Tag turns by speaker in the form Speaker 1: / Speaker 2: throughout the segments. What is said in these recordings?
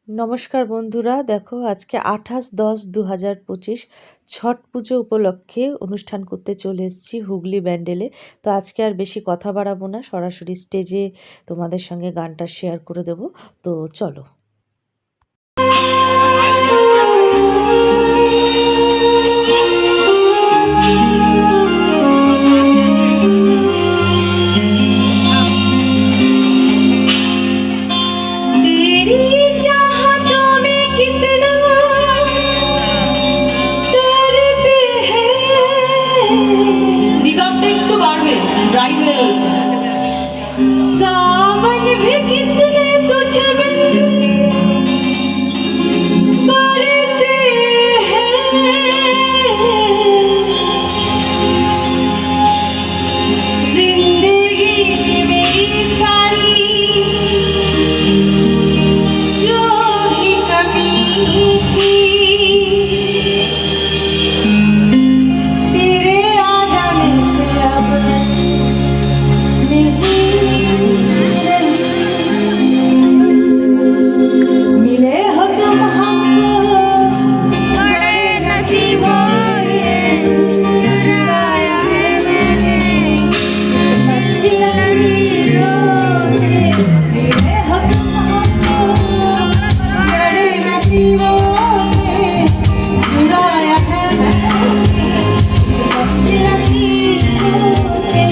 Speaker 1: নমস্কার বন্ধুরা, দেখো আজকে 28/10/2025 ছট পুজো উপলক্ষে অনুষ্ঠান করতে চলে এসেছি হুগলি ব্যান্ডেলে। তো আজকে আর বেশি কথা বাড়াবো না, সরাসরি স্টেজে তোমাদের সঙ্গে গানটা শেয়ার করে দেব। তো চলো।
Speaker 2: सावन भी कितने तुझ बिन बरसे हैं, जिंदगी मेरी सारी जो भी कमी थी तेरे आ जाने से अब मिले हो तुम हमको बड़े नसीबों से, चुराया है मैंने लकीरों से। मिले हो तुम हमको बड़े नसीबों से, चुराया है मैंने लकीरों से।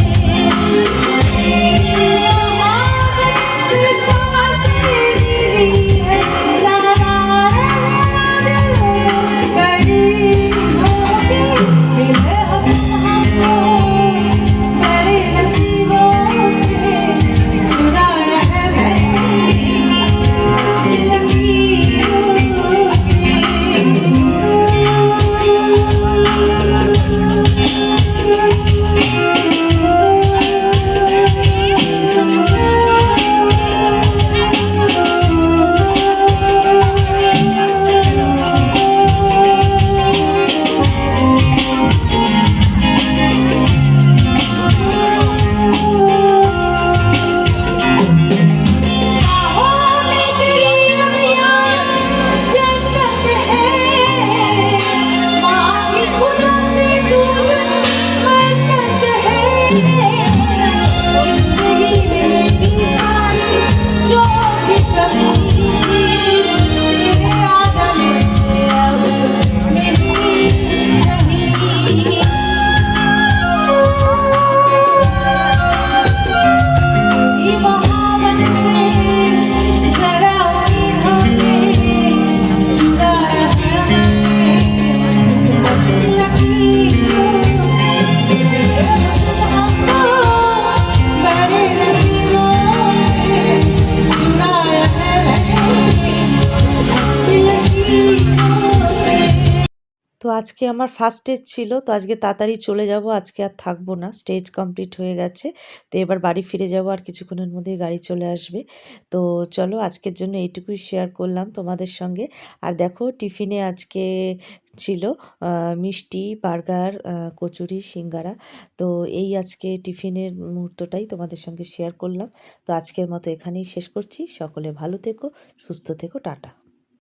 Speaker 1: তো আজকে আমার ফার্স্ট স্টেজ ছিল, তো আজকে তাড়াতাড়ি চলে যাব, আজকে আর থাকবো না, স্টেজ কমপ্লিট হয়ে গেছে। তো এবার বাড়ি ফিরে যাব, আর কিছুক্ষণের মধ্যেই গাড়ি চলে আসবে। তো চলো, আজকের জন্য এইটুকুই শেয়ার করলাম তোমাদের সঙ্গে। আর দেখো টিফিনে আজকে ছিল মিষ্টি, বার্গার, কচুরি, সিঙ্গারা। তো এই আজকে টিফিনের মুহূর্তটাই তোমাদের সঙ্গে শেয়ার করলাম। তো আজকের মতো এখানেই শেষ করছি। সকলে ভালো থেকো, সুস্থ থেকো, টাটা।